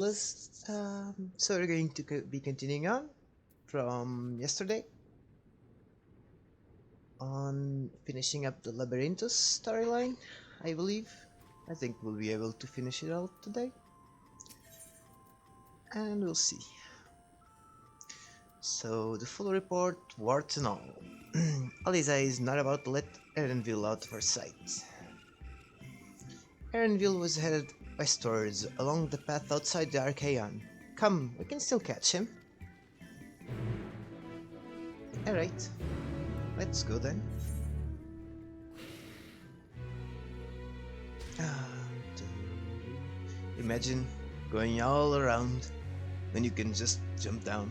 So we're going to be continuing on from yesterday on finishing up the Labyrinthus storyline, I believe. I think we'll be able to finish it out today. And we'll see. So, the full report, warts and all. Aliza is not about to let Erenville out of her sight. Erenville was headed westwards along the path outside the Archaeon. Come, we can still catch him. Alright, let's go then. Imagine going all around when you can just jump down.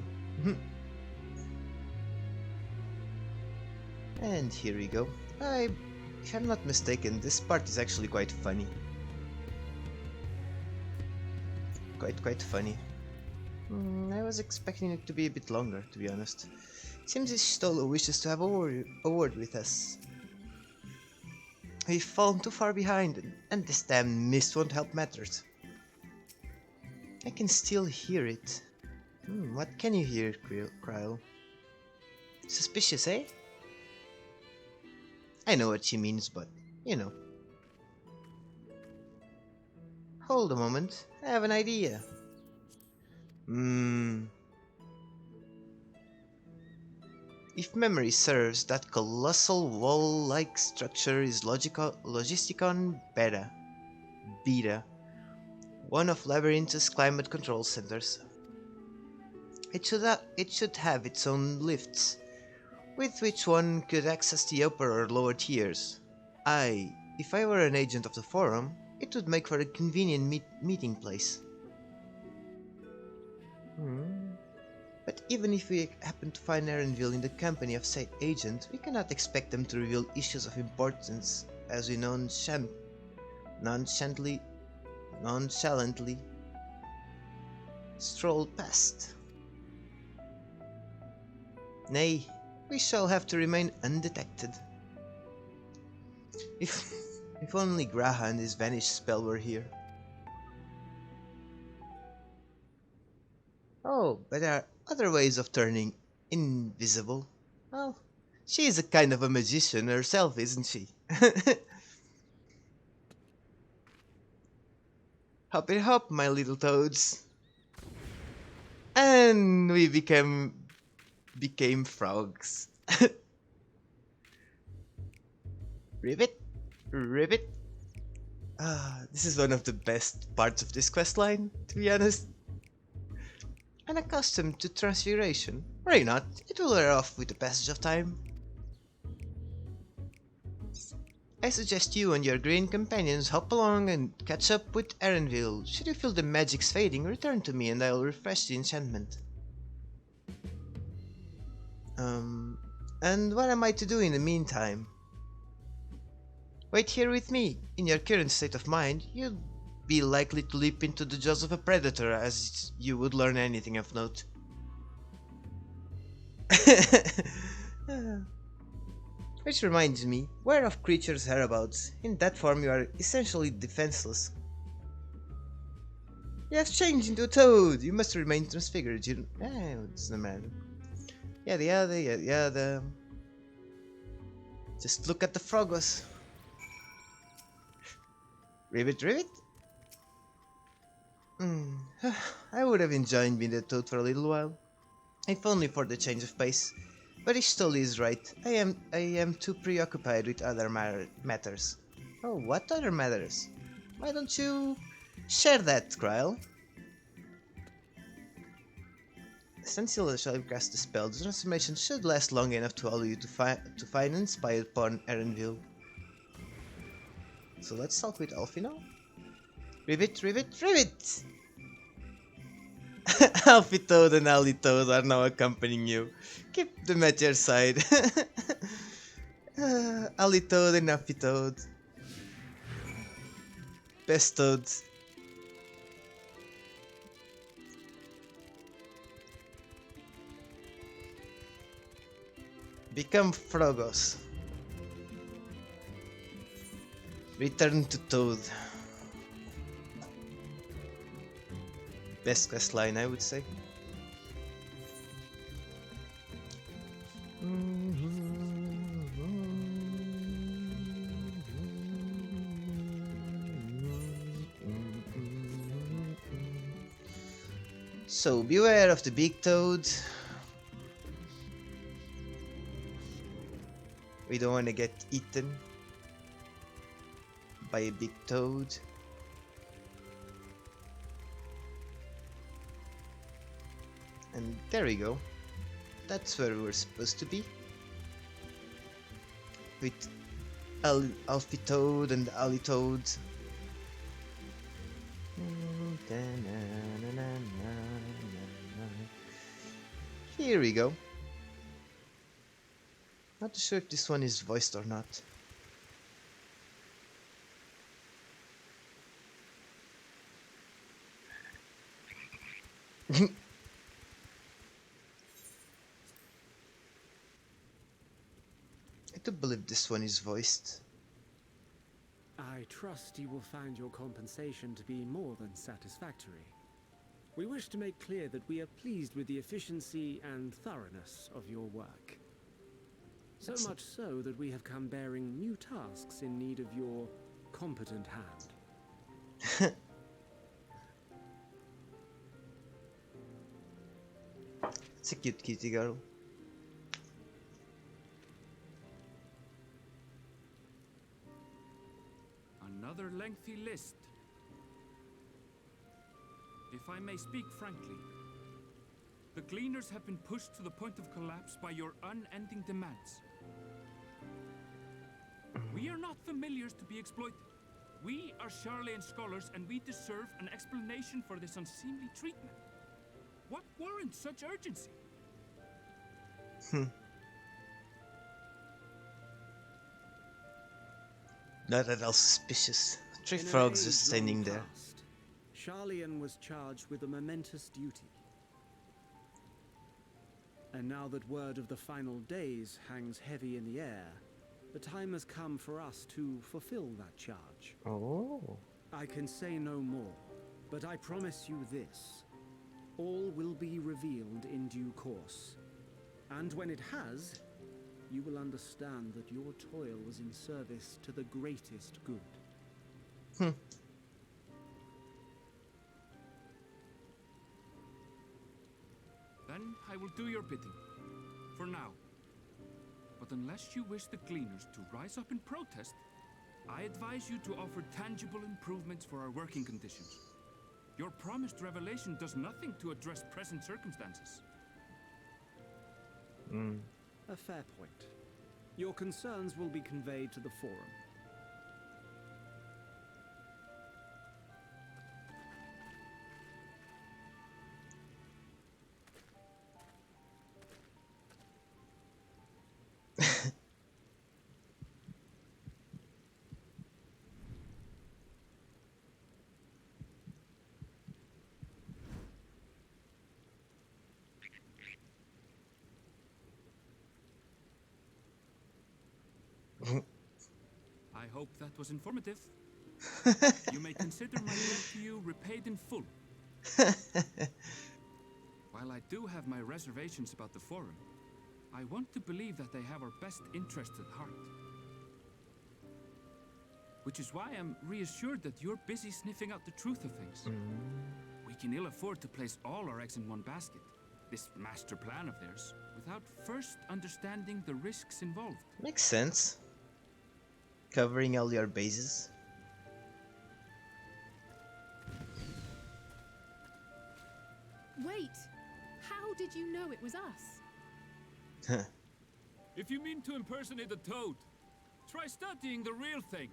And here we go. If I'm not mistaken, this part is actually quite funny. Quite funny. I was expecting it to be a bit longer, to be honest. Seems Istolo wishes to have a word with us. We've fallen too far behind, and this damn mist won't help matters. I can still hear it. What can you hear, Kryl? Suspicious, eh? I know what she means, but, you know. Hold a moment, I have an idea. If memory serves, that colossal wall-like structure is Logisticon Beta, one of Labyrinth's climate control centers. It should have its own lifts, with which one could access the upper or lower tiers. If I were an agent of the forum, it would make for a convenient meeting place. But even if we happen to find Erenville in the company of said agent, we cannot expect them to reveal issues of importance as we nonchalantly stroll past. Nay, we shall have to remain undetected. If only Graha and his vanished spell were here. Oh, but there are other ways of turning invisible. Well, she is a kind of a magician herself, isn't she? Hop it hop, my little toads. And we became frogs. Ribbit, ribbit. This is one of the best parts of this questline, to be honest. Unaccustomed to transfiguration, worry not, it will wear off with the passage of time. I suggest you and your green companions hop along and catch up with Erenville. Should you feel the magic's fading, return to me and I will refresh the enchantment. And what am I to do in the meantime? Wait here with me. In your current state of mind, you'd be likely to leap into the jaws of a predator as you would learn anything of note. Which reminds me, beware of creatures hereabouts. In that form you are essentially defenseless. You have changed into a toad! You must remain transfigured. It doesn't matter. Yada yada yada yada. Just look at the frogos. Ribbit ribbit? I would have enjoyed being a toad for a little while. If only for the change of pace. But Ishtoli is right. I am too preoccupied with other matters. Oh, what other matters? Why don't you share that, Kryl? Since you shall cast the spell, the transformation should last long enough to allow you to find and inspire upon Erenville. So let's talk with Alfie now. Rivet, rivet, rivet! Alfie Toad and Ali Toad are now accompanying you. Keep them at your side. Ali Toad and Alfie Toad. Best Toads. Become Frogos. Return to Toad. Best quest line, I would say. So beware of the big toad. We don't want to get eaten by a big toad. And there we go. That's where we're supposed to be. With Alfie Toad and Ali Toad. Here we go. Not sure if this one is voiced or not. I do believe this one is voiced. I trust you will find your compensation to be more than satisfactory. We wish to make clear that we are pleased with the efficiency and thoroughness of your work. So much so that we have come bearing new tasks in need of your competent hand. It's a cute kitty girl. Another lengthy list. If I may speak frankly, the Gleaners have been pushed to the point of collapse by your unending demands. We are not familiars to be exploited. We are Charlean scholars, and we deserve an explanation for this unseemly treatment. What warrants such urgency? Not at all suspicious. Three frogs just standing there. Charlean was charged with a momentous duty. And now that word of the final days hangs heavy in the air, the time has come for us to fulfill that charge. Oh. I can say no more, but I promise you this. All will be revealed in due course. And when it has, you will understand that your toil was in service to the greatest good. Then I will do your bidding. For now. But unless you wish the Gleaners to rise up in protest, I advise you to offer tangible improvements for our working conditions. Your promised revelation does nothing to address present circumstances. A fair point. Your concerns will be conveyed to the forum. I hope that was informative. You may consider my debt to you repaid in full. While I do have my reservations about the forum, I want to believe that they have our best interests at heart. Which is why I'm reassured that you're busy sniffing out the truth of things. We can ill afford to place all our eggs in one basket, this master plan of theirs, without first understanding the risks involved. Makes sense. Covering all your bases. Wait! How did you know it was us? If you mean to impersonate a toad, try studying the real thing.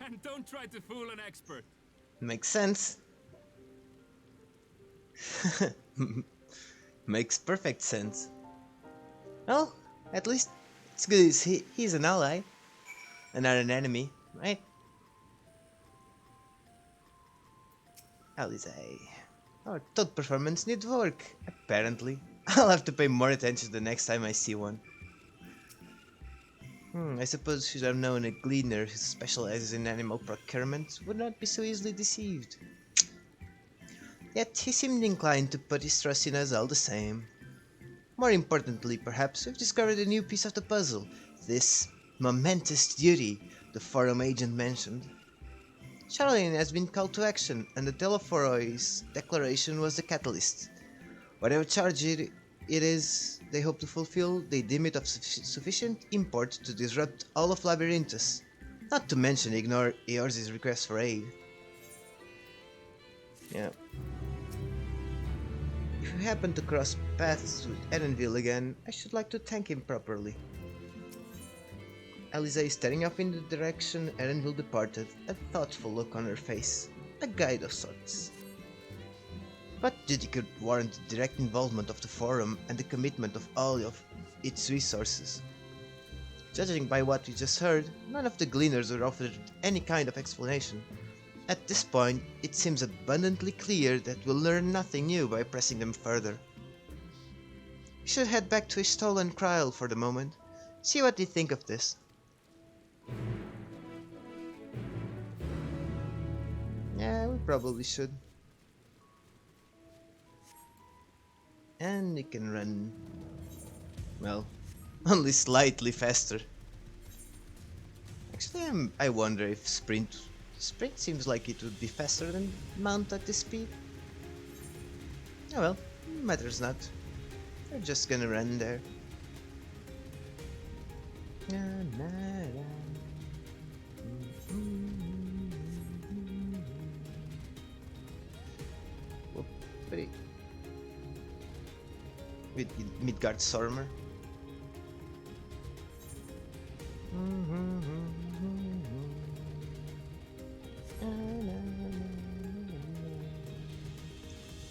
And don't try to fool an expert. Makes sense. Makes perfect sense. Well, at least it's good he's an ally and not an enemy, right? Alize. Our toad performance needs work, apparently. I'll have to pay more attention the next time I see one. I suppose should have known a gleaner who specializes in animal procurement would not be so easily deceived. Yet he seemed inclined to put his trust in us all the same. More importantly, perhaps, we've discovered a new piece of the puzzle, this momentous duty the forum agent mentioned. Charlene has been called to action, and the Teleforoi's declaration was the catalyst. Whatever charge it is they hope to fulfill, they deem it of sufficient import to disrupt all of Labyrinthus, not to mention ignore Eorze's request for aid. Yeah. If we happen to cross paths with Erenville again, I should like to thank him properly. Aliza is staring off in the direction Erenville departed, a thoughtful look on her face, a guide of sorts. But duty could warrant the direct involvement of the forum and the commitment of all of its resources. Judging by what we just heard, none of the gleaners were offered any kind of explanation. At this point, it seems abundantly clear that we'll learn nothing new by pressing them further. We should head back to Istol and Kryl for the moment, see what they think of this. Yeah, we probably should. And we can run, well, only slightly faster. Actually, I wonder if sprint seems like it would be faster than mount at this speed. Oh well, matters not. We're just gonna run there. Whoop, pretty. With Midgard Stormer.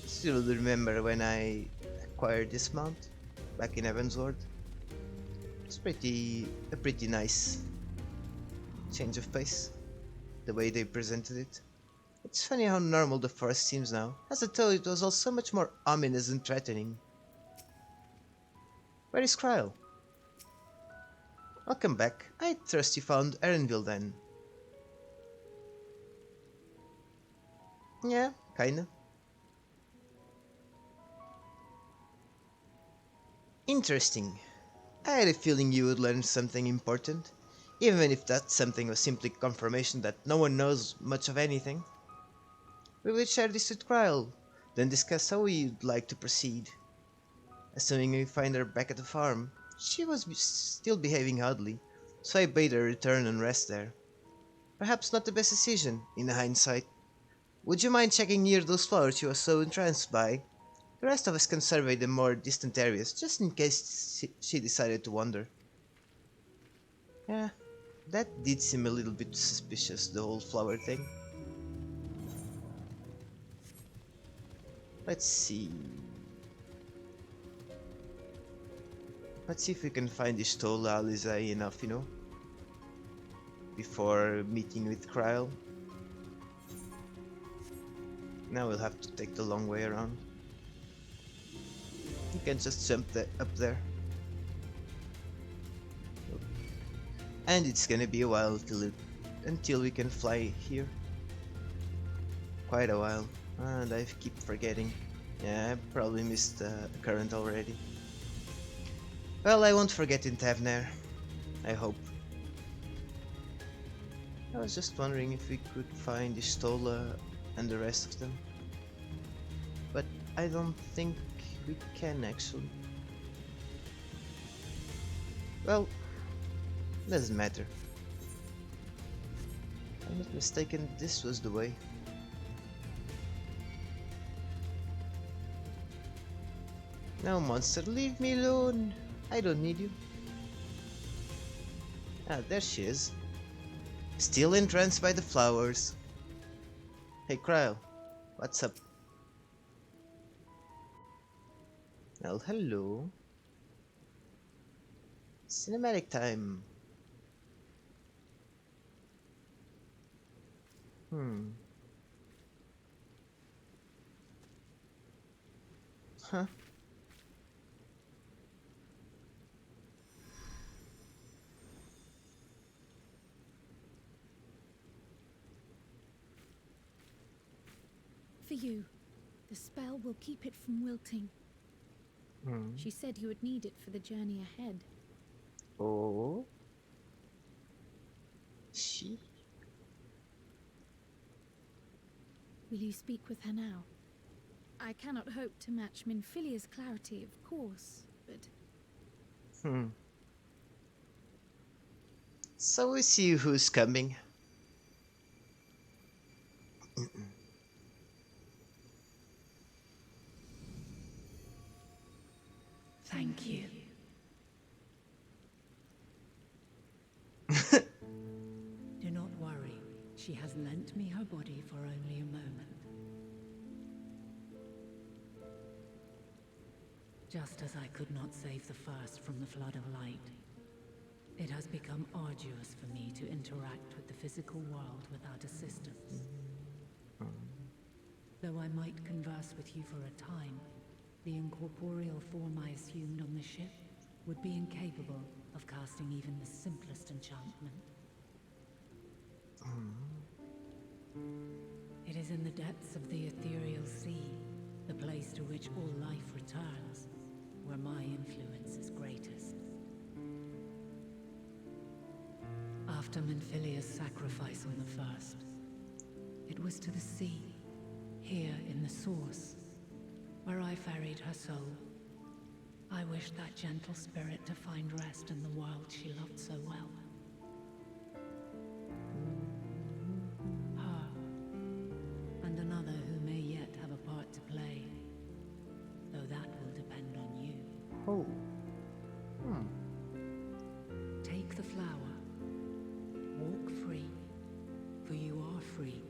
Still remember when I acquired this mount back in Evansward. It's a pretty nice change of pace, the way they presented it. It's funny how normal the forest seems now, as I thought it was all so much more ominous and threatening. Where is Kryl? Welcome back. I trust you found Erenville then. Yeah, kinda. Interesting. I had a feeling you would learn something important, even if that something was simply confirmation that no one knows much of anything. We will share this with Kryl, then discuss how we'd like to proceed. Assuming we find her back at the farm, she was still behaving oddly, so I bade her return and rest there. Perhaps not the best decision, in hindsight. Would you mind checking near those flowers she was so entranced by? The rest of us can survey the more distant areas, just in case she decided to wander. Yeah, that did seem a little bit suspicious, the whole flower thing. Let's see. Let's see if we can find Istola Aliza enough, before meeting with Kryl. Now we'll have to take the long way around. You can just jump up there. And it's gonna be a while until we can fly here. Quite a while. And I keep forgetting. Yeah, I probably missed a current already. Well, I won't forget in Tavner. I hope. I was just wondering if we could find Istola and the rest of them. But I don't think we can actually. Well, doesn't matter. If I'm not mistaken, this was the way. Now, monster, leave me alone. I don't need you. Ah, there she is. Still entranced by the flowers. Hey, Kryl. What's up? Well, hello. Cinematic time. Huh? For you, the The spell will keep it from wilting. She said you would need it for the journey ahead. Oh. She? Will you speak with her now? I cannot hope to match Minfilia's clarity, of course, but... So we see who's coming. Thank you. Do not worry. She has lent me her body for only a moment. Just as I could not save the first from the flood of light, it has become arduous for me to interact with the physical world without assistance. Though I might converse with you for a time, the incorporeal form I assumed on the ship would be incapable of casting even the simplest enchantment. It is in the depths of the ethereal sea, the place to which all life returns, where my influence is greatest. After Minfilia's sacrifice on the first, it was to the sea, here in the source, where I ferried her soul. I wished that gentle spirit to find rest in the world she loved so well. Her, and another who may yet have a part to play, though that will depend on you. Oh. Take the flower. Walk free, for you are free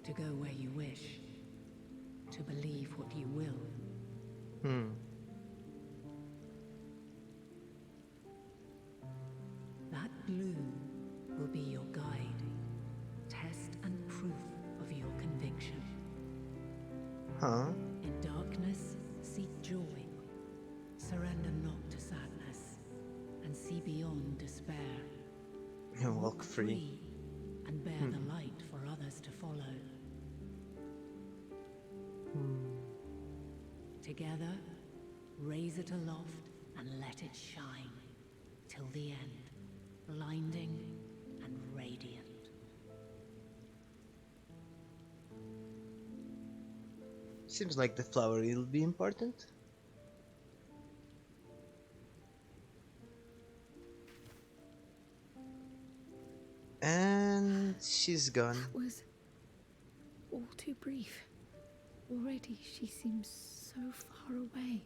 to go where you wish, to believe what you will. That bloom will be your guide, test and proof of your conviction. In darkness, seek joy. Surrender not to sadness, and see beyond despair. Walk free. And bear the light for others to follow. Together, raise it aloft and let it shine till the end, blinding and radiant. Seems like the flower will be important. And she's gone. That was all too brief. Already she seems so far away.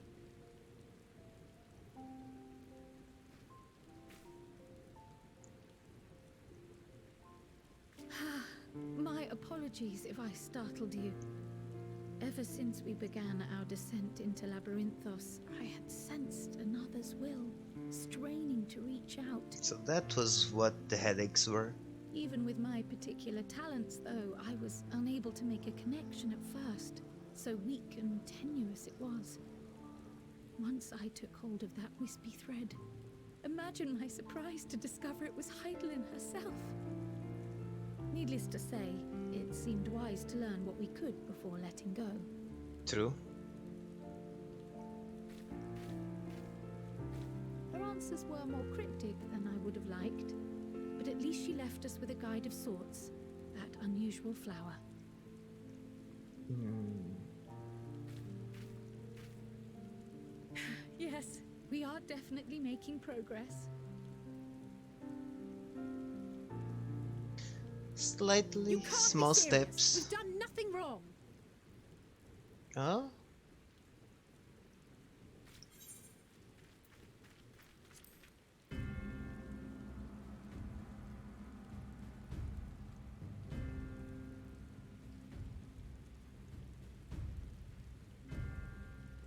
My apologies if I startled you. Ever since we began our descent into Labyrinthos, I had sensed another's will, straining to reach out. So that was what the headaches were. Even with my particular talents, though, I was unable to make a connection at first. So weak and tenuous it was. Once I took hold of that wispy thread, imagine my surprise to discover it was Heidelin herself. Needless to say, it seemed wise to learn what we could before letting go. True. Her answers were more cryptic than I would have liked, but at least she left us with a guide of sorts, that unusual flower. Yes, we are definitely making progress. Slightly You can't be small serious. steps. We've done nothing wrong. Oh?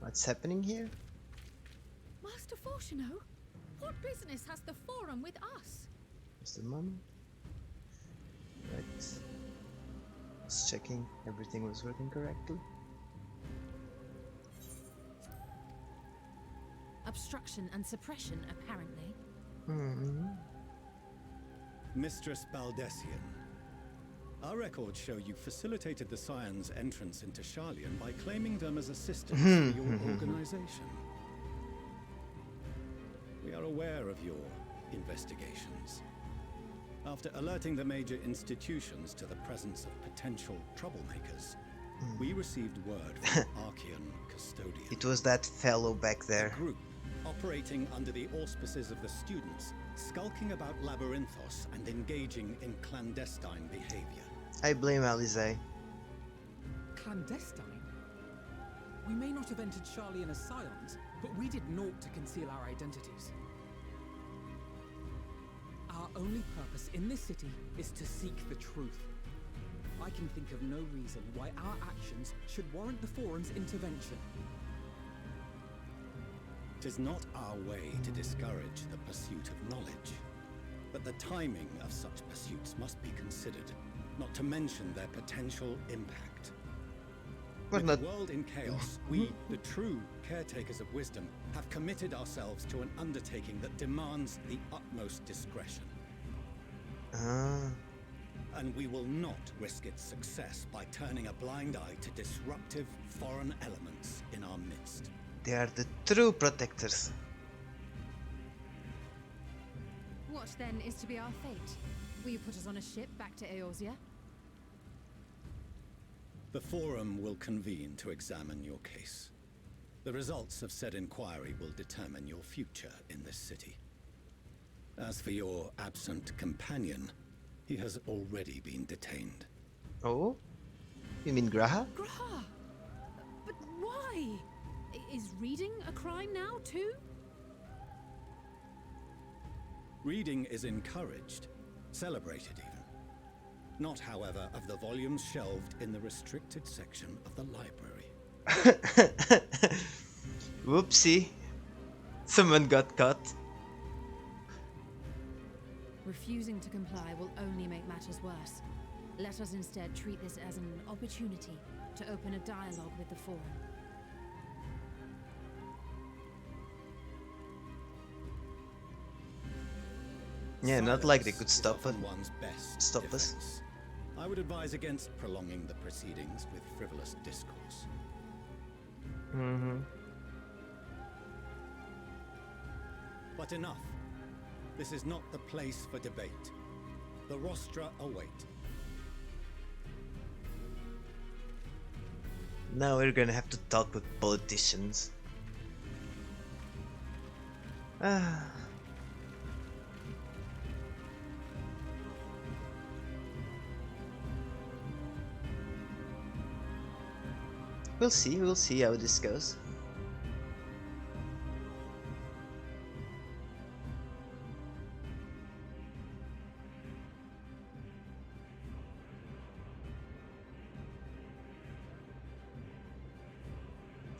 What's happening here? Master Fortuno, what business has the Forum with us? Just a moment. Right. Just checking everything was working correctly. Obstruction and suppression, apparently. Hmm. Mistress Baldessian, Our records show you facilitated the Scions' entrance into Sharlayan by claiming them as assistants for your organization. We are aware of your investigations. After alerting the major institutions to the presence of potential troublemakers, we received word from Archean Custodian. It was that fellow back there. A group operating under the auspices of the students, skulking about Labyrinthos and engaging in clandestine behavior. I blame Alize. Clandestine? We may not have entered Sharlayan as Scions, but we did naught to conceal our identities. Our only purpose in this city is to seek the truth. I can think of no reason why our actions should warrant the Forum's intervention. It is not our way to discourage the pursuit of knowledge, but the timing of such pursuits must be considered, not to mention their potential impact. With the world in chaos, we, the true caretakers of wisdom, have committed ourselves to an undertaking that demands the utmost discretion. And we will not risk its success by turning a blind eye to disruptive foreign elements in our midst. They are the true protectors. What then is to be our fate? Will you put us on a ship back to Eorzea? The Forum will convene to examine your case. The results of said inquiry will determine your future in this city. As for your absent companion, he has already been detained. Oh? You mean Graha? Graha! But why? Is reading a crime now, too? Reading is encouraged, celebrated even. Not, however, of the volumes shelved in the restricted section of the library. Whoopsie. Someone got caught. Refusing to comply will only make matters worse. Let us instead treat this as an opportunity to open a dialogue with the Forum. Yeah, not like they could stop Silence it. is often one's best Stop us. defense. I would advise against prolonging the proceedings with frivolous discourse. But enough. This is not the place for debate. The rostra await. Now we're gonna have to talk with politicians. We'll see how this goes.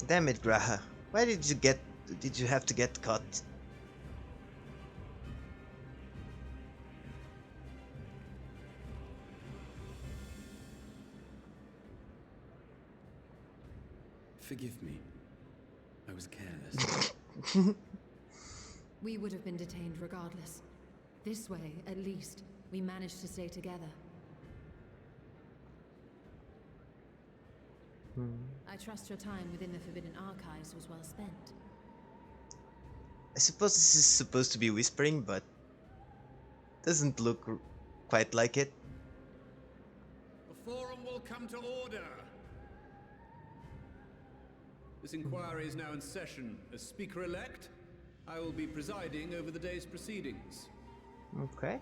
Damn it, Graha. Why did you have to get caught? Forgive me. I was careless. We would have been detained regardless. This way, at least, we managed to stay together. I trust your time within the Forbidden Archives was well spent. I suppose this is supposed to be whispering, but doesn't look quite like it. The Forum will come to order. This inquiry is now in session. As Speaker-elect, I will be presiding over the day's proceedings. Okay.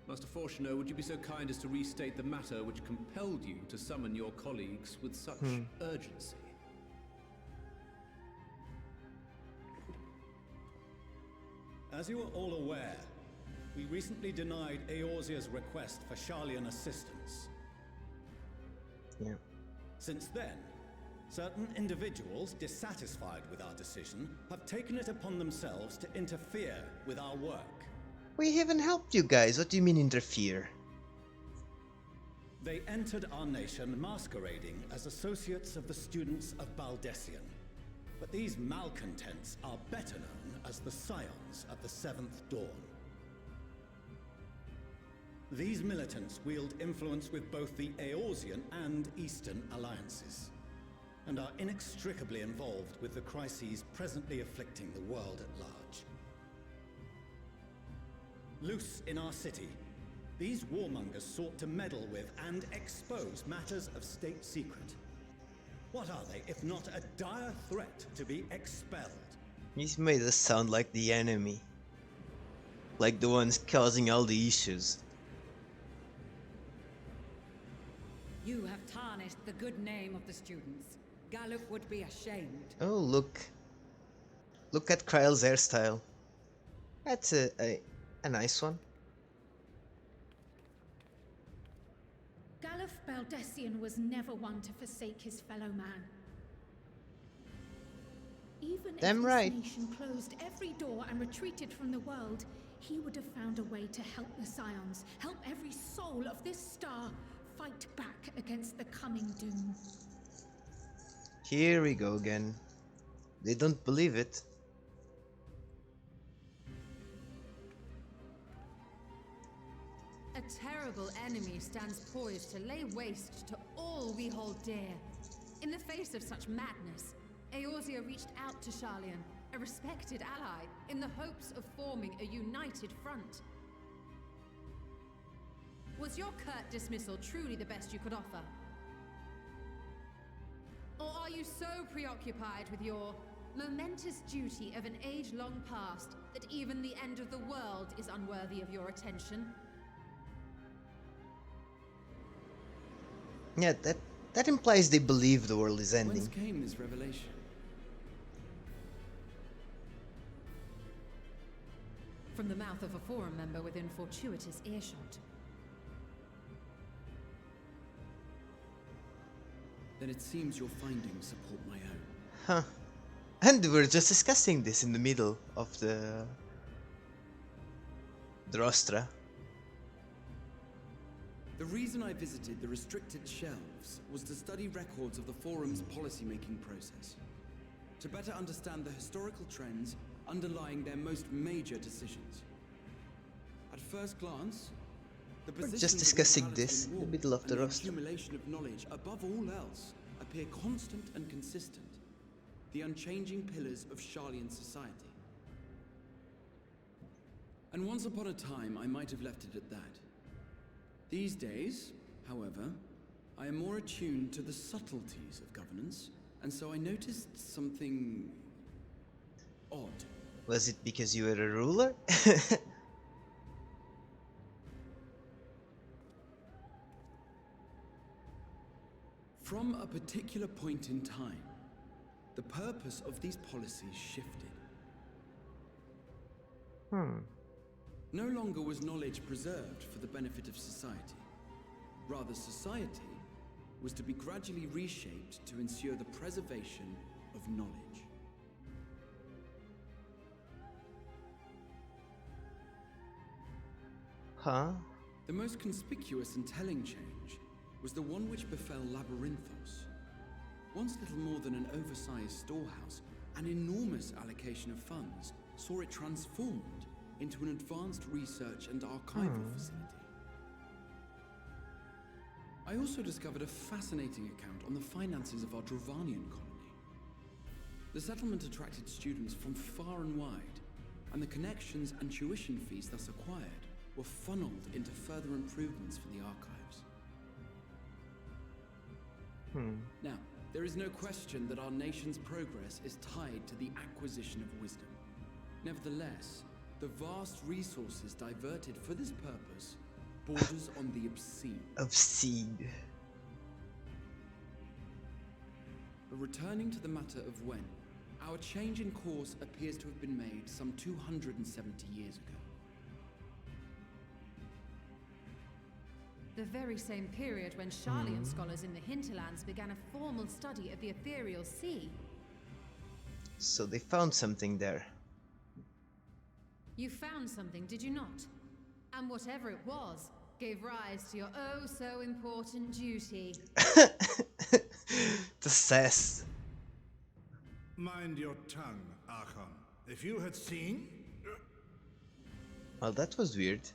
Master Fortuner, would you be so kind as to restate the matter which compelled you to summon your colleagues with such urgency? As you are all aware, we recently denied Eorzea's request for Sharlayan assistance. Yeah. Since then, certain individuals dissatisfied with our decision have taken it upon themselves to interfere with our work. We haven't helped you guys. What do you mean interfere? They entered our nation masquerading as associates of the students of Baldessian. But these malcontents are better known as the Scions of the Seventh Dawn. These militants wield influence with both the Eorzean and Eastern alliances, and are inextricably involved with the crises presently afflicting the world at large. Loose in our city, these warmongers sought to meddle with and expose matters of state secret. What are they, if not a dire threat to be expelled? He's made us sound like the enemy. Like the ones causing all the issues. You have tarnished the good name of the students. Gallup would be ashamed. Oh, look. Look at Kryle's hairstyle. That's a nice one. Galuf Baldessian was never one to forsake his fellow man. Even if Damn this right. nation closed every door and retreated from the world, he would have found a way to help the Scions, help every soul of this star fight back against the coming doom. Here we go again. They don't believe it. A terrible enemy stands poised to lay waste to all we hold dear. In the face of such madness, Eorzea reached out to Sharlayan, a respected ally, in the hopes of forming a united front. Was your curt dismissal truly the best you could offer? Or are you so preoccupied with your momentous duty of an age long past that even the end of the world is unworthy of your attention? Yeah, that implies they believe the world is ending. Whence came this revelation? From the mouth of a forum member within fortuitous earshot. Then it seems your findings support my own. Huh. And we're just discussing this in the middle of the rostra. The reason I visited the restricted shelves was to study records of the forum's policy-making process, to better understand the historical trends underlying their most major decisions. At first glance, the We're positions just of discussing neutrality this in in the war middle of and the the roster. accumulation of knowledge above all else appear constant and consistent, the unchanging pillars of Sharlayan society. And once upon a time, I might have left it at that. These days, however, I am more attuned to the subtleties of governance, and so I noticed something odd. Was it because you were a ruler? From a particular point in time, the purpose of these policies shifted. No longer was knowledge preserved for the benefit of society. Rather, society was to be gradually reshaped to ensure the preservation of knowledge. Huh? The most conspicuous and telling change was the one which befell Labyrinthos. Once little more than an oversized storehouse, an enormous allocation of funds saw it transformed into an advanced research and archival facility. I also discovered a fascinating account on the finances of our Dravanian colony. The settlement attracted students from far and wide, and the connections and tuition fees thus acquired were funneled into further improvements for the archives. Now, there is no question that our nation's progress is tied to the acquisition of wisdom. Nevertheless, the vast resources diverted for this purpose borders on the obscene. Obscene. But returning to the matter of when, our change in course appears to have been made some 270 years ago. The very same period when Sharlayan scholars in the hinterlands began a formal study of the ethereal sea. So they found something there. You found something, did you not? And whatever it was, gave rise to your oh so important duty. The sass. Mind your tongue, Archon. If you had seen... Well, that was weird.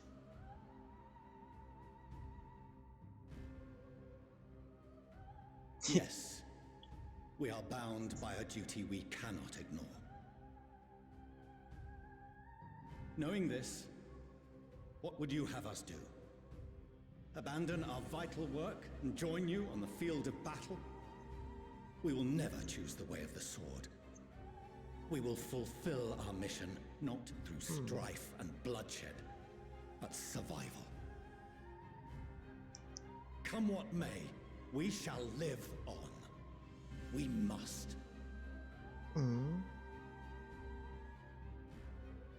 Yes, we are bound by a duty we cannot ignore. Knowing this, what would you have us do? Abandon our vital work and join you on the field of battle? We will never choose the way of the sword. We will fulfill our mission not through strife and bloodshed, but survival. Come what may, we shall live on. We must.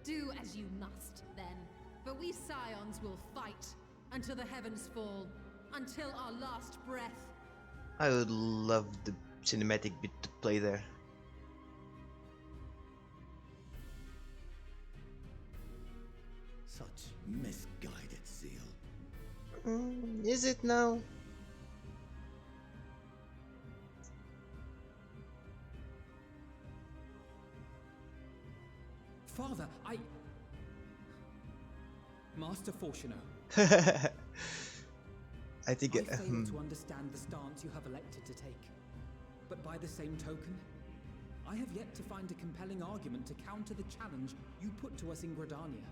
Do as you must, then. But we Scions will fight until the heavens fall, until our last breath. I would love the cinematic bit to play there. Such misguided zeal. Is it now? Father, Master Fortuno. I think I fail to understand the stance you have elected to take. But by the same token, I have yet to find a compelling argument to counter the challenge you put to us in Gridania.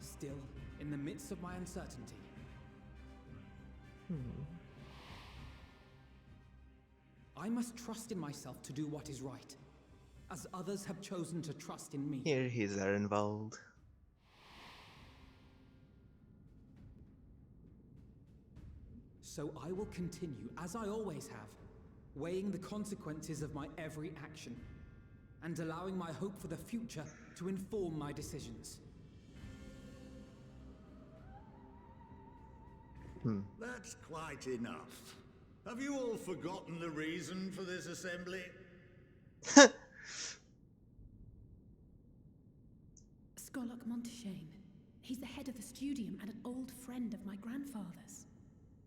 Still, in the midst of my uncertainty, I must trust in myself to do what is right, as others have chosen to trust in me. Here he's involved. So I will continue, as I always have, weighing the consequences of my every action, and allowing my hope for the future to inform my decisions. That's quite enough. Have you all forgotten the reason for this assembly? Skolok Monteshane. He's the head of the studium and an old friend of my grandfather's.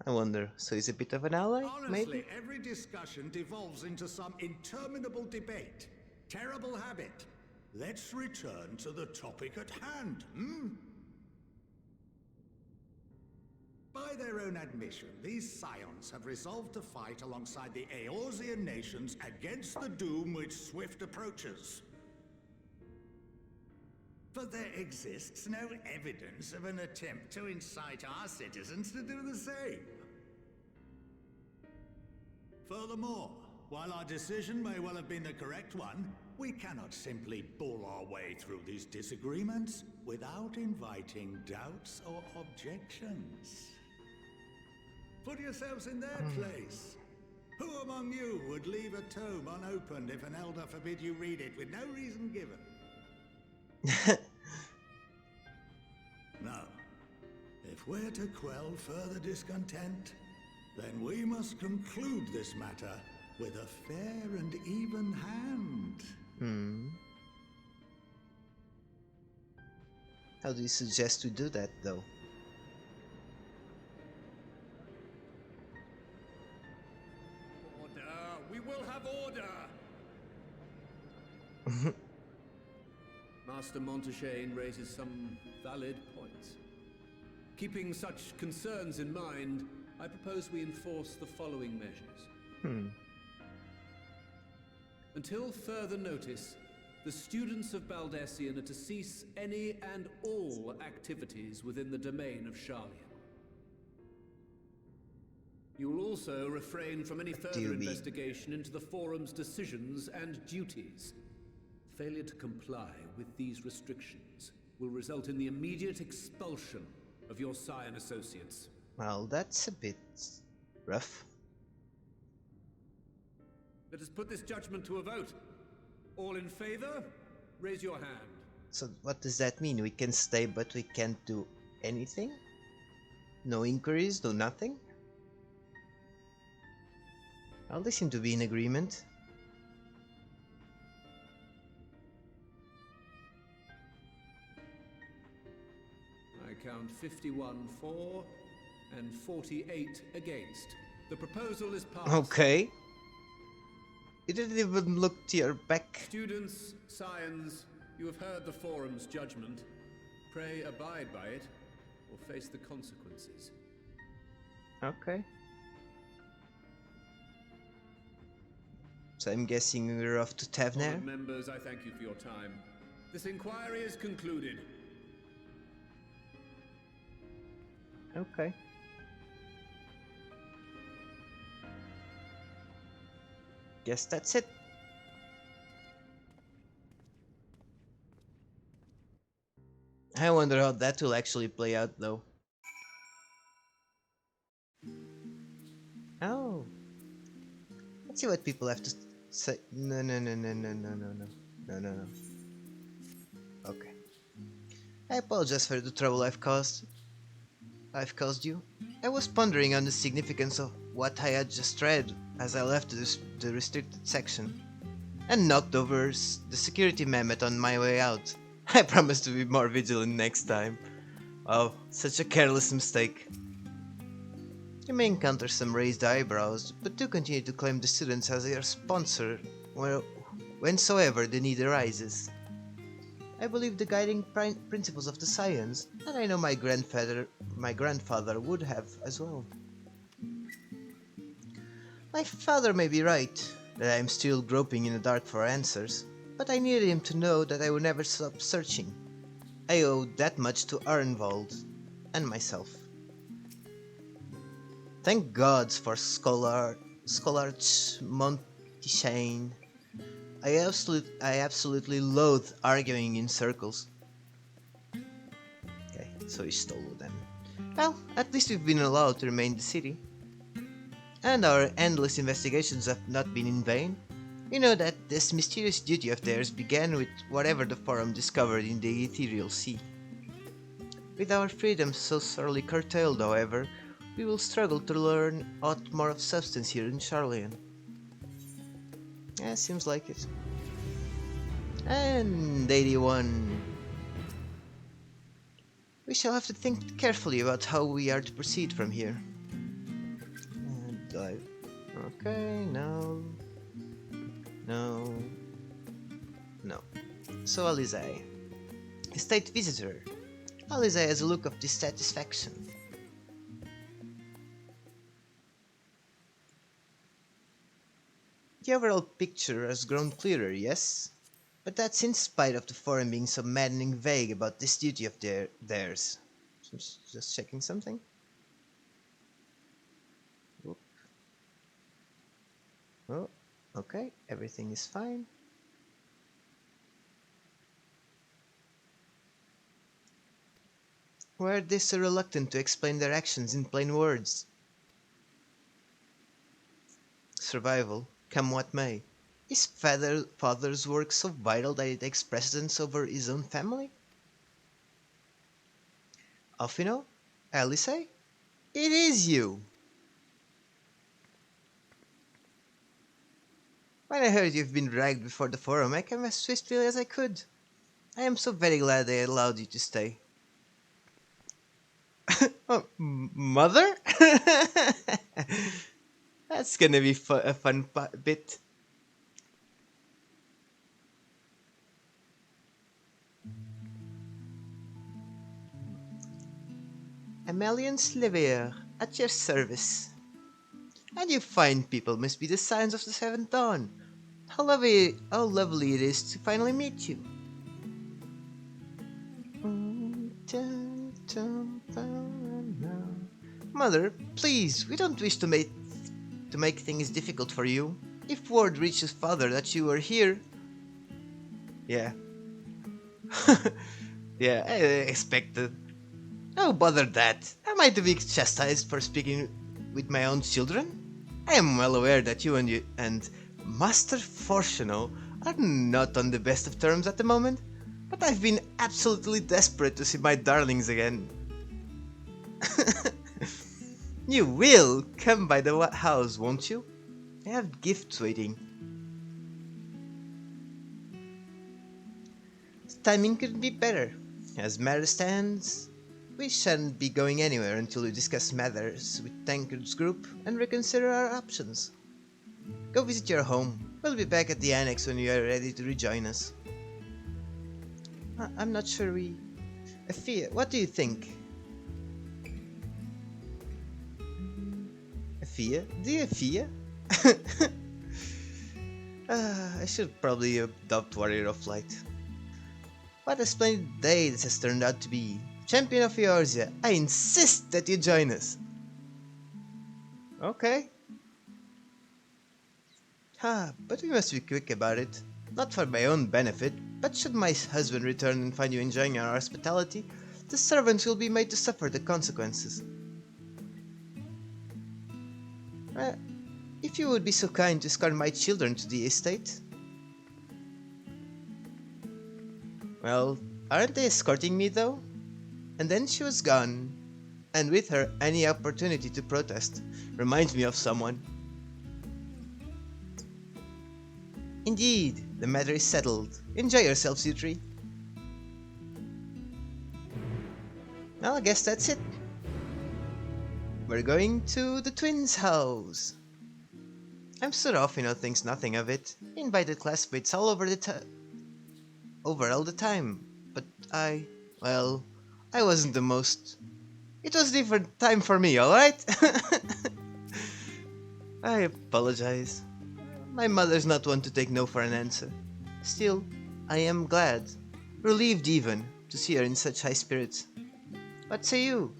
I wonder, so he's a bit of an ally, Honestly, maybe? every discussion devolves into some interminable debate. Terrible habit. Let's return to the topic at hand, By their own admission, these Scions have resolved to fight alongside the Eorzean nations against the doom which swift approaches. But there exists no evidence of an attempt to incite our citizens to do the same. Furthermore, while our decision may well have been the correct one, we cannot simply bull our way through these disagreements without inviting doubts or objections. Put yourselves in their place. Who among you would leave a tome unopened if an elder forbid you read it with no reason given? Now, if we're to quell further discontent, then we must conclude this matter with a fair and even hand. How do you suggest we do that, though? Order! We will have order! Master Monteshane raises some valid points. Keeping such concerns in mind, I propose we enforce the following measures. Until further notice, the students of Baldessian are to cease any and all activities within the domain of Sharlian. You will also refrain from any further investigation into the Forum's decisions and duties. Failure to comply with these restrictions will result in the immediate expulsion of your Scion associates. Well, that's a bit rough. Let us put this judgment to a vote. All in favor, raise your hand. So what does that mean? We can stay, but we can't do anything? No inquiries, no nothing? Well, they seem to be in agreement. I count 51 for and 48 against. The proposal is passed. Okay. You didn't even look to your back. Students, Scions, you have heard the Forum's judgment. Pray abide by it, or face the consequences. Okay. So I'm guessing we're off to Tavner? Honored members, I thank you for your time. This inquiry is concluded. Okay. Guess that's it. I wonder how that will actually play out though. Oh. Let's see what people have to say. No. Okay. I apologize for the trouble I've caused you. I was pondering on the significance of what I had just read as I left the restricted section, and knocked over the security mammoth on my way out. I promise to be more vigilant next time. Oh, such a careless mistake. You may encounter some raised eyebrows, but do continue to claim the students as your sponsor whensoever the need arises. I believe the guiding principles of the science, and I know my grandfather would have as well. My father may be right, that I am still groping in the dark for answers, but I needed him to know that I would never stop searching. I owe that much to Arnwald and myself. Thank gods for Scholarch Montishane. I absolutely loathe arguing in circles. Okay, so he stole then. Well, at least we've been allowed to remain in the city. And our endless investigations have not been in vain. We know that this mysterious duty of theirs began with whatever the Forum discovered in the ethereal sea. With our freedom so sorely curtailed, however, we will struggle to learn aught more of substance here in Charlian. Yeah, seems like it. And 81. We shall have to think carefully about how we are to proceed from here. And dive. Okay, no. So Alizé. State Visitor. Alizé has a look of dissatisfaction. The overall picture has grown clearer, yes? But that's in spite of the Forum being so maddening vague about this duty of theirs. Just checking something? Whoop. Oh, okay, everything is fine. Why are they so reluctant to explain their actions in plain words? Survival, come what may. Is father's work so vital that it takes precedence over his own family? Alfino? Alizé? It is you! When I heard you've been dragged before the Forum, I came as swiftly as I could. I am so very glad they allowed you to stay. Oh, mother? That's gonna be a fun bit. Emelian Slivier, at your service. And you fine people must be the Scions of the Seventh Dawn. How lovely it is to finally meet you. Mother, please, we don't wish to make things difficult for you. If word reaches father that you are here... Yeah. Yeah, I expected. Oh, bother that. Am I to be chastised for speaking with my own children? I am well aware that you and Master Fortuno are not on the best of terms at the moment, but I've been absolutely desperate to see my darlings again. You will come by the house, won't you? I have gifts waiting. The timing couldn't be better. As matter stands, we shan't be going anywhere until we discuss matters with Tankard's group and reconsider our options. Go visit your home. We'll be back at the annex when you are ready to rejoin us. I'm not sure Afia, what do you think? Fia? Dear Fia? I should probably adopt Warrior of Light. What a splendid day this has turned out to be. Champion of Eorzea, I insist that you join us. Okay. But we must be quick about it. Not for my own benefit, but should my husband return and find you enjoying our hospitality, the servants will be made to suffer the consequences. If you would be so kind to escort my children to the estate. Well, aren't they escorting me though? And then she was gone, and with her any opportunity to protest. Reminds me of someone. Indeed, the matter is settled. Enjoy yourselves, you three. Well, I guess that's it. We're going to the twins' house. I'm sort of, thinks nothing of it. Invited classmates all over all the time. But I wasn't the most. It was a different time for me, alright? I apologize. My mother's not one to take no for an answer. Still, I am glad, relieved even, to see her in such high spirits. What say you?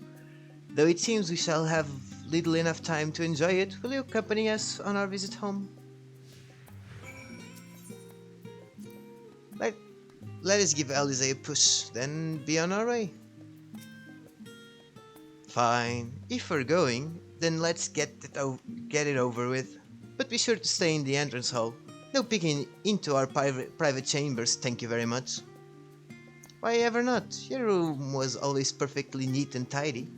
Though it seems we shall have little enough time to enjoy it, will you accompany us on our visit home? Let us give Alize a push, then be on our way. Fine. If we're going, then let's get it over with. But be sure to stay in the entrance hall. No peeking into our private chambers, thank you very much. Why ever not? Your room was always perfectly neat and tidy.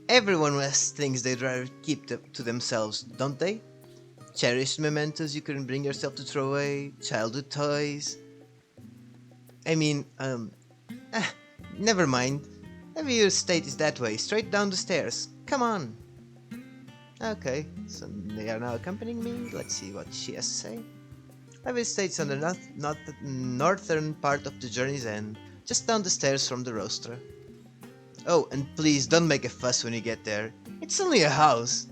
Everyone has things they'd rather keep to themselves, don't they? Cherished mementos you couldn't bring yourself to throw away, childhood toys. Never mind. Every your estate is that way, straight down the stairs. Come on. Okay, so they are now accompanying me. Let's see what she has to say. Every estate's on the northern part of the journey's end, just down the stairs from the roaster. Oh, and please don't make a fuss when you get there. It's only a house.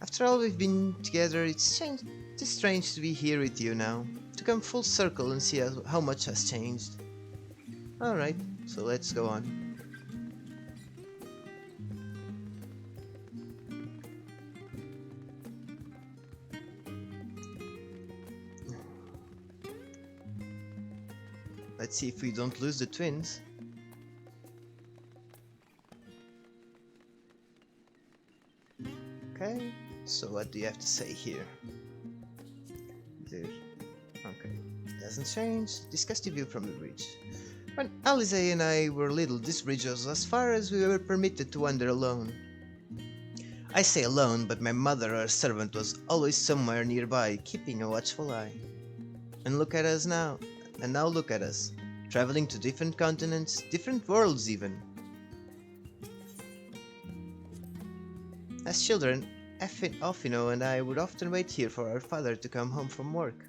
After all we've been together, it's strange to be here with you now. To come full circle and see how much has changed. Alright, so let's go on. Let's see if we don't lose the twins. Okay, so what do you have to say here? Okay, doesn't change. Discuss the view from the bridge. When Alize and I were little, this bridge was as far as we were permitted to wander alone. I say alone, but my mother or servant was always somewhere nearby, keeping a watchful eye. And look at us now. And now look at us, traveling to different continents, different worlds even. As children, Offino and I would often wait here for our father to come home from work.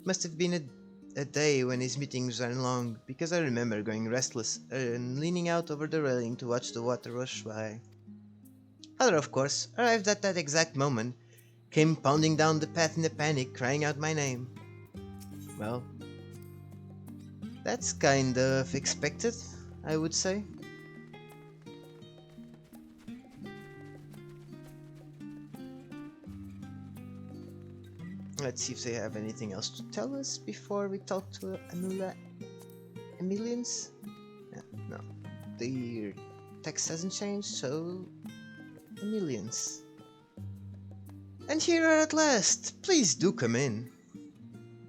Must have been a day when his meetings ran long, because I remember going restless and leaning out over the railing to watch the water rush by. Father, of course, arrived at that exact moment, came pounding down the path in a panic, crying out my name. Well, that's kind of expected, I would say. Let's see if they have anything else to tell us before we talk to Emilians. Yeah, no, the text hasn't changed, so Emilians. And here we are at last. Please do come in.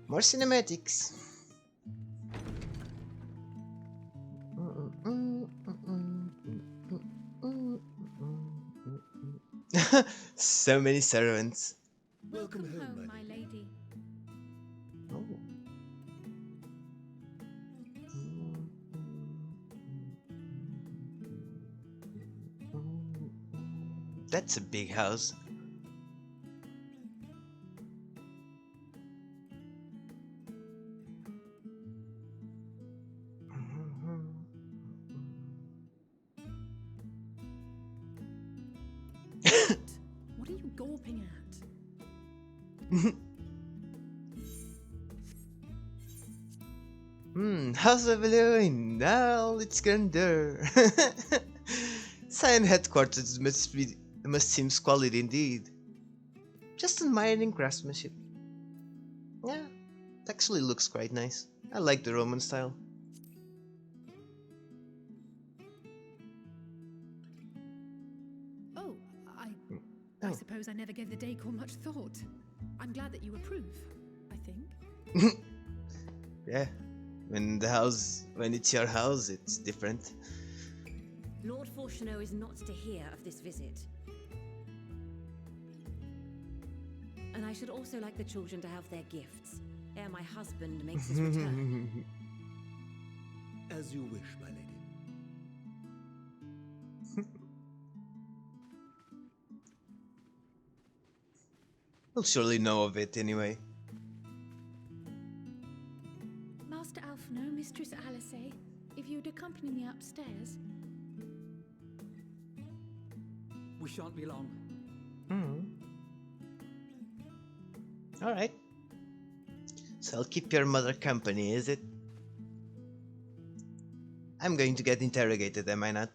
More cinematics. So many servants. Welcome home, my lady. Oh. That's a big house. gawping at? House of Elohim, now it's grandeur. Scion headquarters must seem squalid indeed. Just admiring craftsmanship. Yeah, it actually looks quite nice. I like the Roman style. Oh, I suppose I never gave the decor much thought. I'm glad that you approve, I think. Yeah, when it's your house, it's different. Lord Fortuneau is not to hear of this visit. And I should also like the children to have their gifts, ere my husband makes his return. As you wish, my lady. We'll surely know of it anyway. Master Alphino, Mistress Alice, if you'd accompany me upstairs. We shan't be long. Alright. So I'll keep your mother company, is it? I'm going to get interrogated, am I not?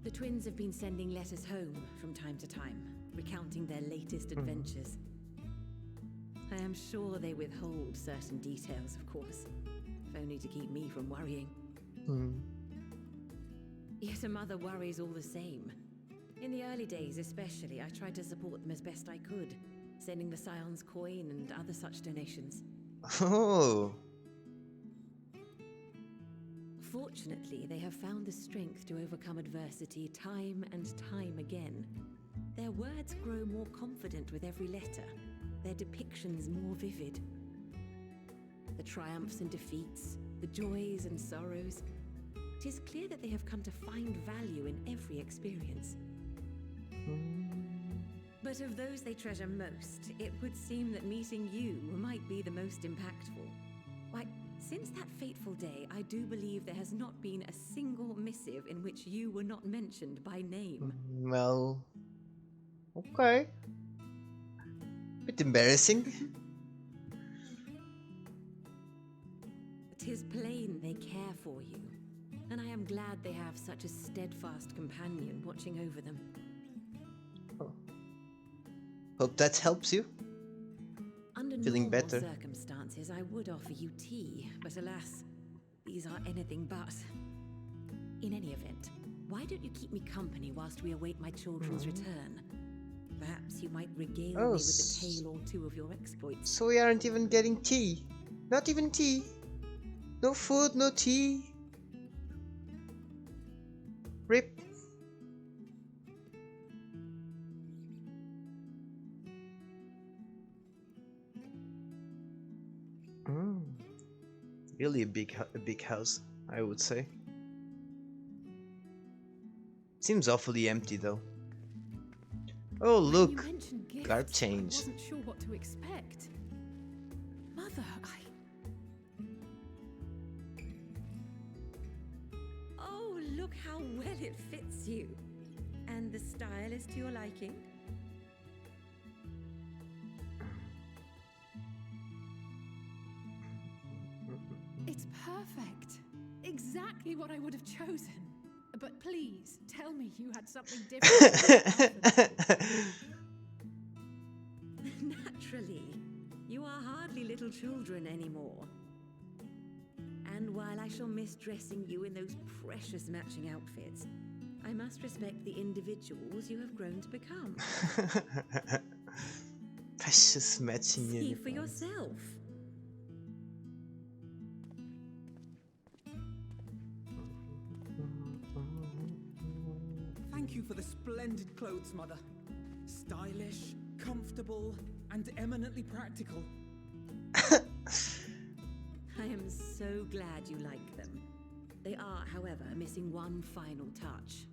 The twins have been sending letters home from time to time, recounting their latest adventures. I am sure they withhold certain details, of course, if only to keep me from worrying. Yet a mother worries all the same. In the early days especially, I tried to support them as best I could, sending the Scion's coin and other such donations. Oh. Fortunately, they have found the strength to overcome adversity time and time again. Their words grow more confident with every letter, their depictions more vivid. The triumphs and defeats, the joys and sorrows. It is clear that they have come to find value in every experience. But of those they treasure most, it would seem that meeting you might be the most impactful. Why, since that fateful day, I do believe there has not been a single missive in which you were not mentioned by name. Well, okay. Bit embarrassing. 'Tis plain they care for you, and I am glad they have such a steadfast companion watching over them. Hope that helps you. Under Feeling normal better. circumstances, I would offer you tea, but alas, these are anything but. In any event, why don't you keep me company whilst we await my children's return? Perhaps you might regale me with a tale or two of your exploits. So we aren't even getting tea. Not even tea. No food, no tea. Rip. Really a big house, I would say. Seems awfully empty though. Oh look, guard change. I wasn't sure what to expect. Mother, Oh, look how well it fits you. And the style is to your liking? It's perfect. Exactly what I would have chosen. But please, tell me you had something different. Naturally. You are hardly little children anymore. And while I shall miss dressing you in those precious matching outfits, I must respect the individuals you have grown to become. Precious matching See uniforms. for yourself. Thank you for the splendid clothes, Mother. Stylish, comfortable, and eminently practical. I am so glad you like them. They are, however, missing one final touch.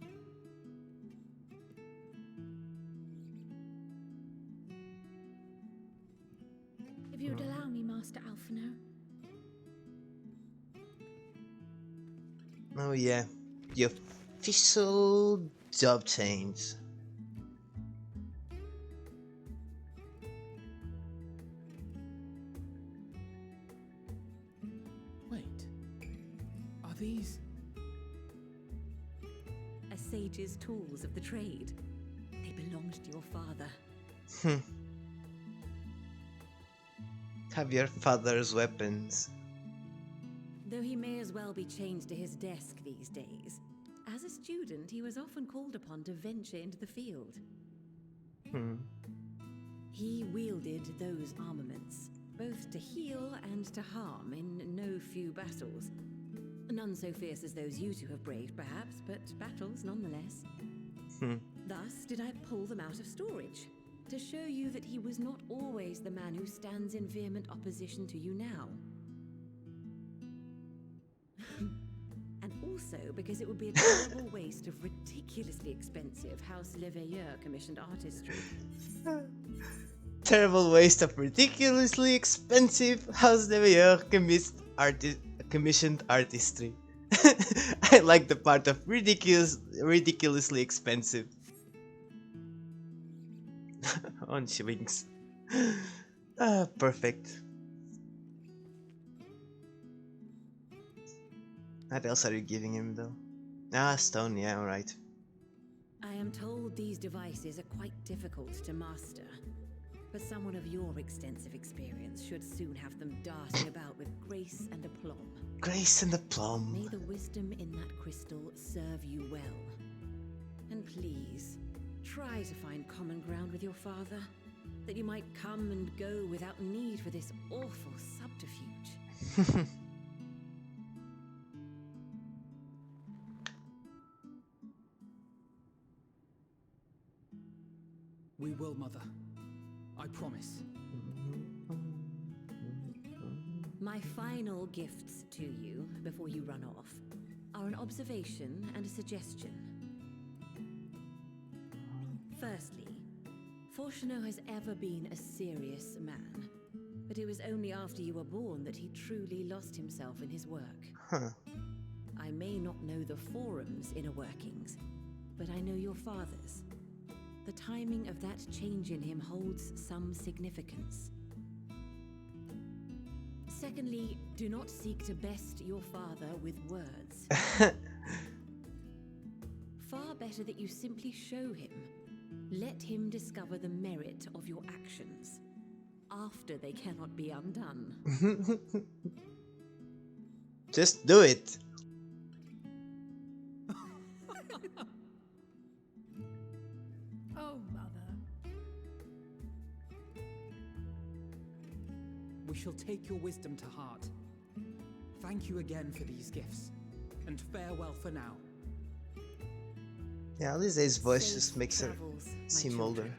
If you'd allow me, Master Alphino. Oh yeah, the official Job change. Wait. Are these... A sage's tools of the trade. They belonged to your father. Have your father's weapons. Though he may as well be chained to his desk these days, as a student he was often called upon to venture into the field. He wielded those armaments, both to heal and to harm in no few battles. None so fierce as those you two have braved, perhaps, but battles nonetheless. Thus did I pull them out of storage, to show you that he was not always the man who stands in vehement opposition to you now. And also because it would be a terrible waste of ridiculously expensive House Leveilleur commissioned artistry. Terrible waste of ridiculously expensive House Leveilleur commissioned artistry. I like the part of ridiculously expensive. On shillings. Perfect. What else are you giving him though? Ah, stone, yeah, alright. I am told these devices are quite difficult to master, but someone of your extensive experience should soon have them darting about with grace and aplomb. Grace and aplomb. May the wisdom in that crystal serve you well. And please, try to find common ground with your father, that you might come and go without need for this awful subterfuge. We will, Mother. I promise. My final gifts to you, before you run off, are an observation and a suggestion. Firstly, Fortuno has ever been a serious man, but it was only after you were born that he truly lost himself in his work. I may not know the Forum's inner workings, but I know your father's. The timing of that change in him holds some significance. Secondly, do not seek to best your father with words. Far better that you simply show him. Let him discover the merit of your actions, after they cannot be undone. Just do it. Oh, Mother. We shall take your wisdom to heart. Thank you again for these gifts, and farewell for now. Yeah, Lizzie's voice Safe just makes her travels, my seem children. older.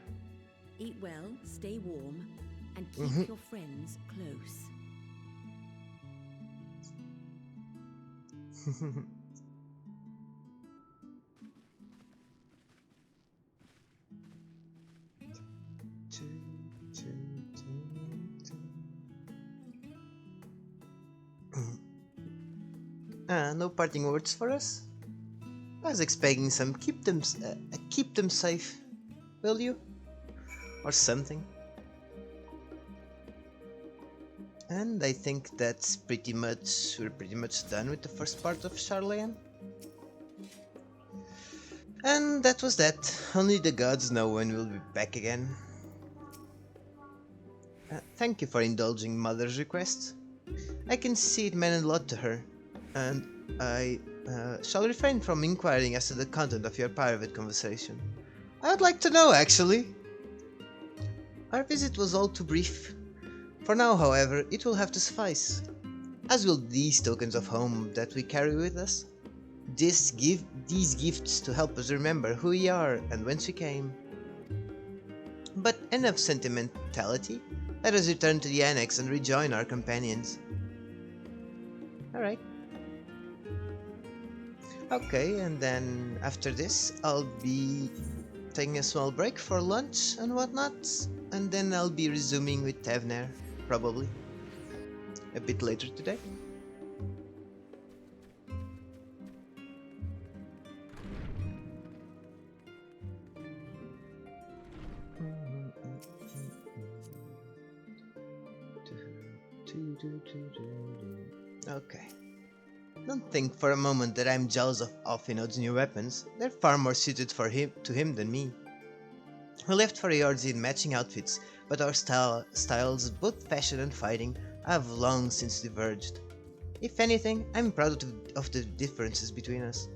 Eat well, stay warm, and keep your friends close. No parting words for us? I was expecting some. Keep them safe, will you? Or something. And I think we're pretty much done with the first part of Charlayan. And that was that. Only the gods know when we'll be back again. Thank you for indulging Mother's request. I can see it meant a lot to her, and I shall refrain from inquiring as to the content of your private conversation. I would like to know, actually. Our visit was all too brief. For now, however, it will have to suffice, as will these tokens of home that we carry with us. These gifts to help us remember who we are and whence we came. But enough sentimentality. Let us return to the annex and rejoin our companions. Alright. Okay, and then after this, I'll be taking a small break for lunch and whatnot, and then I'll be resuming with Tevner, probably, a bit later today. Okay. Don't think for a moment that I'm jealous of Alphinaud's new weapons. They're far more suited to him than me. We left for Eorzi in matching outfits, but our styles, both fashion and fighting, have long since diverged. If anything, I'm proud of the differences between us.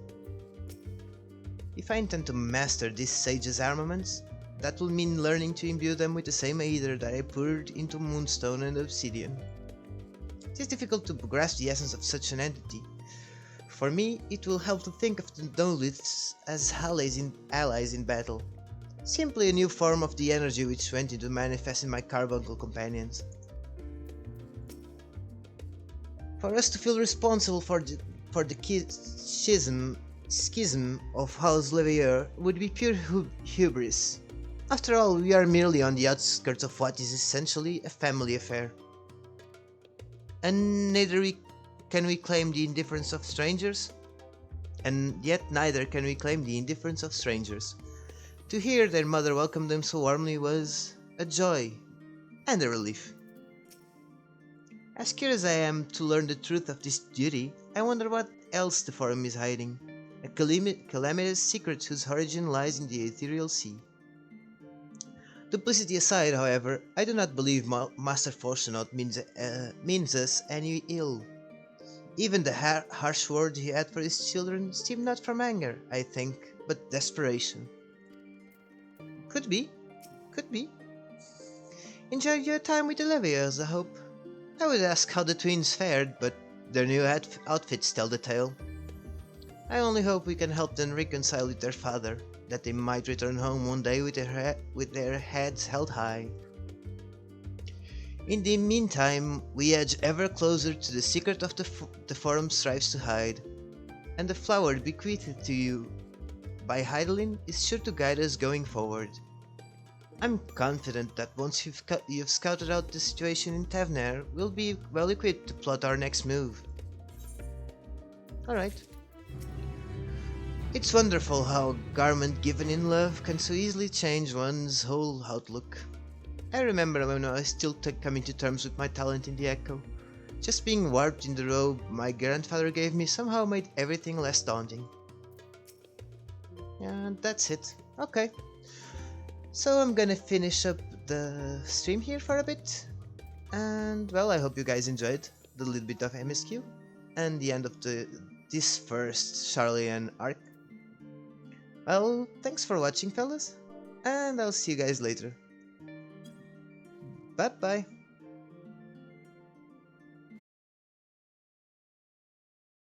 If I intend to master these sages' armaments, that will mean learning to imbue them with the same aether that I poured into moonstone and obsidian. It is difficult to grasp the essence of such an entity. For me, it will help to think of the Noliths as allies in battle. Simply a new form of the energy which went into manifesting my carbuncle companions. For us to feel responsible for the schism of House Levier would be pure hubris. After all, we are merely on the outskirts of what is essentially a family affair. And neither can we claim the indifference of strangers. And yet neither can we claim the indifference of strangers. To hear their mother welcome them so warmly was a joy and a relief. As curious as I am to learn the truth of this duty, I wonder what else the Forum is hiding. A calamitous secret whose origin lies in the ethereal sea. Duplicity aside, however, I do not believe Master Fortunaut means us any ill. Even the harsh word he had for his children stemmed not from anger, I think, but desperation. Could be. Enjoy your time with the Leviers, I hope. I would ask how the twins fared, but their new outfits tell the tale. I only hope we can help them reconcile with their father, that they might return home one day with their heads held high. In the meantime, we edge ever closer to the secret of the Forum strives to hide, and the flower bequeathed to you by Heidelin is sure to guide us going forward. I'm confident that once you've scouted out the situation in Tavner, we'll be well equipped to plot our next move. Alright. It's wonderful how a garment given in love can so easily change one's whole outlook. I remember when I was still coming to terms with my talent in the Echo. Just being warped in the robe my grandfather gave me somehow made everything less daunting. And that's it. Okay. So I'm gonna finish up the stream here for a bit. And well, I hope you guys enjoyed the little bit of MSQ and the end of this first Charlian arc. Well, thanks for watching, fellas, and I'll see you guys later. Bye bye.